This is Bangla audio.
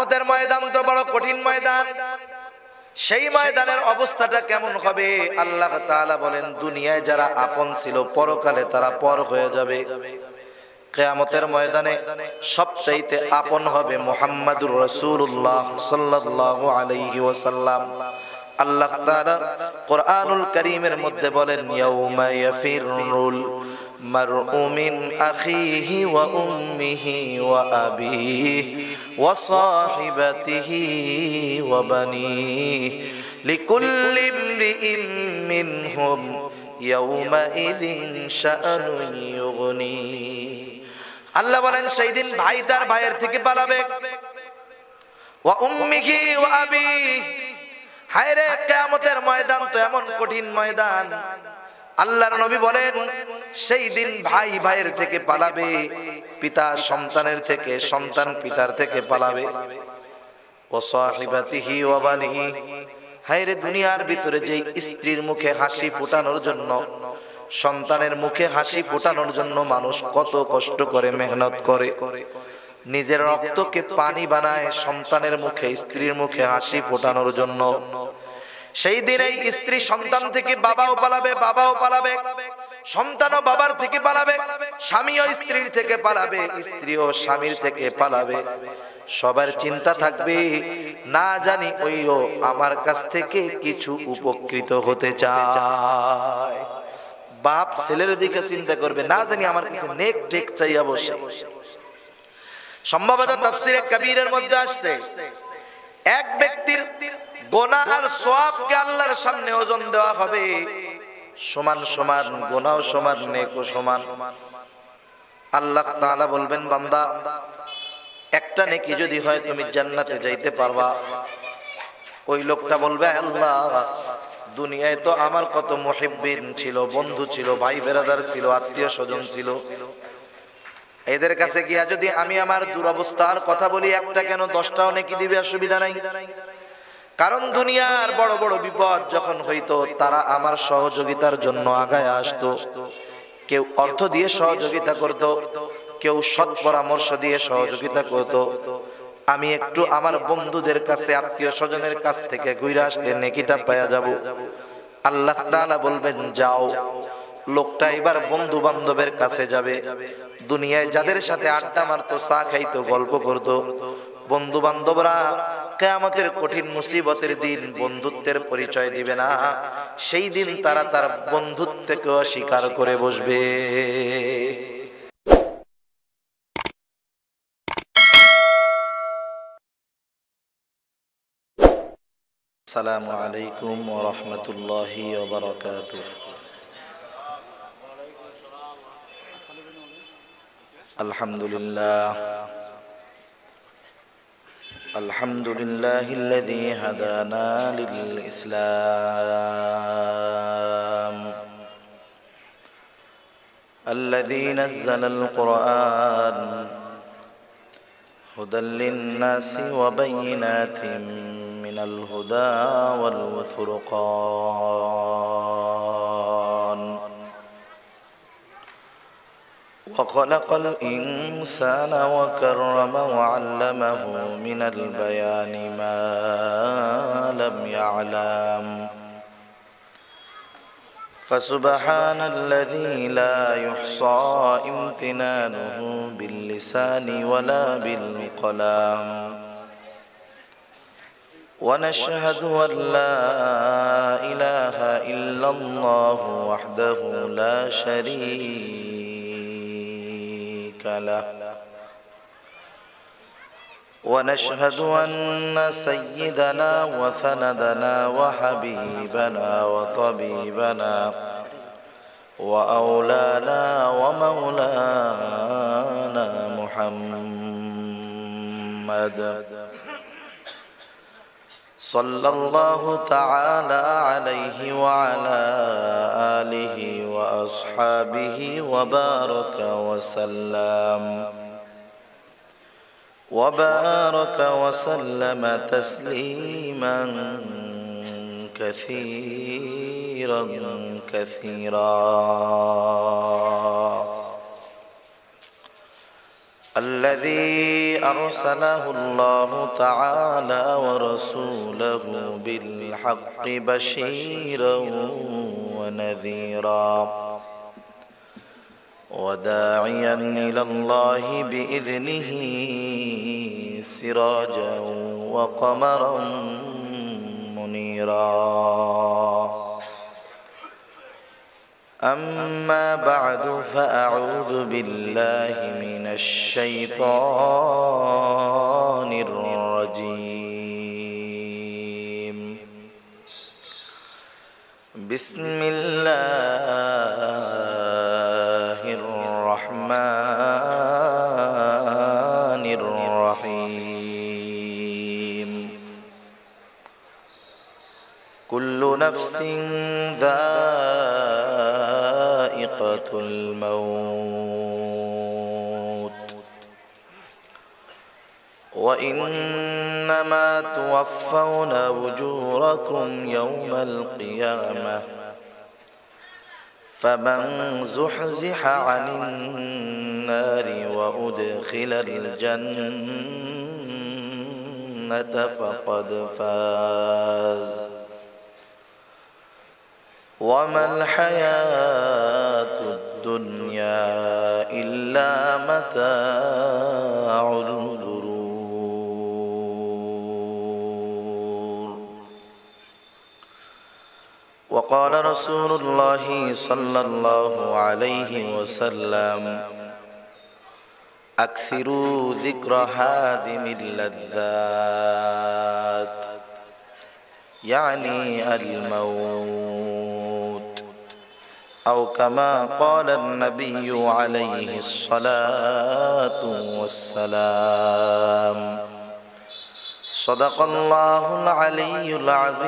কিয়ামতের ময়দান তো বড় কঠিন ময়দান। সেই ময়দানের অবস্থাটা কেমন হবে? আল্লাহ তাআলা বলেন, দুনিয়ায় যারা আপন ছিল পরকালে তারা পর হয়ে যাবে। কিয়ামতের ময়দানে সবচাইতে আপন হবে মুহাম্মাদুর রাসূলুল্লাহ সাল্লাল্লাহু আলাইহি ওয়াসাল্লাম। আল্লাহ তাআলা কোরআনুল কারীমের মধ্যে বলেন, ইয়াউমা ইয়াফিরুল মারউ মিন আখিহি ওয়া উম্মিহি ওয়া আবিহি ওয়া সাহিবাতিহি ওয়া বানিহি লিকুল্লি ইমরিইম মিনহুম ইয়াউমা ইযিন শাআনুন ইউগনি। আল্লাহ বলেন, সেই দিন ভাই তার ভাইয়ের থেকে পালাবে। ওয়া উম্মিহি ওয়া আবিহি, হায় রে কিয়ামতের ময়দান তো এমন কঠিন ময়দান। আল্লাহর নবী বলেন, সেই দিন ভাই ভাইয়ের থেকে পালাবে, পিতা সন্তানের থেকে, সন্তান পিতার থেকে পালাবে। ওয়া সাহিবাতিহি ওয়া বানিহি, হায় রে দুনিয়ার ভিতরে যে স্ত্রীর মুখে হাসি ফোটানোর জন্য, সন্তানের মুখে হাসি ফোটানোর জন্য মানুষ কত কষ্ট করে, মেহনত করে, নিজের রক্তকে পানি বানায় সন্তানের মুখে, স্ত্রীর মুখে হাসি ফোটানোর জন্য। সেই দিন এই স্ত্রী সন্তান থেকে বাবাও পালাবে, বাবাও পালাবে, সন্তানও বাবার থেকে পালাবে, স্বামীও স্ত্রীর থেকে পালাবে, স্ত্রীও স্বামীর থেকে পালাবে। সবার চিন্তা থাকবে, না জানি ওইও আমার কাছ থেকে কিছু উপকৃত হতে চায়। বাপ ছেলের দিকে চিন্তা করবে, না জানি আমার কাছে নেক টেক চাইয়া বসে। সম্ভবত তাফসীরে কবীরের মধ্যে আসছে, এক ব্যক্তির গুনাহ আর সওয়াবকে আল্লাহর সামনে ওজন দেওয়া হবে, সমান সমান, গুনাহও সমান, নেকও সমান। আল্লাহ তাআলা বলবেন, বান্দা একটা নেকি যদি হয় তুমি জান্নাতে যাইতে পারবা। ওই লোকটা বলবে, আল্লাহ দুনিয়ায় তো আমার কত মুহিব্বিন ছিল, বন্ধু ছিল, ভাই বেরাদার ছিল, আত্মীয় স্বজন ছিল, এদের কাছে গিয়া যদি আমি আমার দুরবস্থার কথা বলি, একটা কেন 10টাও নেকি দিবে, অসুবিধা নাই। কারণ দুনিয়ার বড় বড় বিপদ যখন হইতো, তারা আমার সহযোগিতার জন্য আগায় আসতো। কেউ অর্থ দিয়ে সহযোগিতা করত, কেউ সৎ পরামর্শ দিয়ে সহযোগিতা করত। আমি একটু আমার বন্ধুদের কাছে, আত্মীয় স্বজনের কাছ থেকে ঘুরে আসলে নেকিটা পাওয়া যাব। আল্লাহ তাআলা বলবেন, যাও। লোকটা এবার বন্ধু বান্ধবের কাছে যাবে। দুনিয়ায় যাদের সাথে আড্ডা মারতো, চা খাইতো, গল্প করতো, বন্ধু বান্ধবরা কিয়ামতের কঠিন মুসিবতের দিন বন্ধুত্বের পরিচয় দিবে না। সেই দিন তারা তার বন্ধুত্বকে অস্বীকার করে বসবে। আসসালামু আলাইকুম ওয়া রাহমাতুল্লাহি ওয়া বারাকাতুহু। আলহামদুলিল্লাহ, আলহামদুলিল্লাহিল্লাযী হাদানা লিল ইসলাম, আল্লাযী নাযালাল কুরআন হুদাল লিন-নাসি ওয়া বায়িনাতিন মিনাল হুদা ওয়াল ফুরকান, وخلق الإنسان وكرمه وعلمه من البيان ما لم يعلم، فسبحان الذي لا يحصى امتنانه باللسان ولا بالقلم، ونشهد أن لا إله إلا الله وحده لا شريك له، ونشهد أن سيدنا وسندنا وحبيبنا وطبيبنا وأولانا ومولانا محمد صلى الله تعالى عليه وعلى آله وأصحابه وبارك وسلم تسليما كثيرا كثيرا. الذي أرسله الله تعالى ورسوله بالحق بشيرا ونذيرا وداعيا إلى الله بإذنه سراجا وقمرا منيرا أما بعد فأعوذ بالله من الشيطان الرجيم بسم الله الرحمن الرحيم كل نفس ذائقة الموت وإنما توفون أجوركم يوم القيامة فمن زحزح عن النار وأدخل الجنة فقد فاز وما الحياة الدنيا إلا متاع الغرور. وقال رسول الله صلى الله عليه وسلم أكثروا ذكر هادم اللذات يعني الموت أو كما قال النبي عليه الصلاة والسلام. صدق الله العلي العظيم.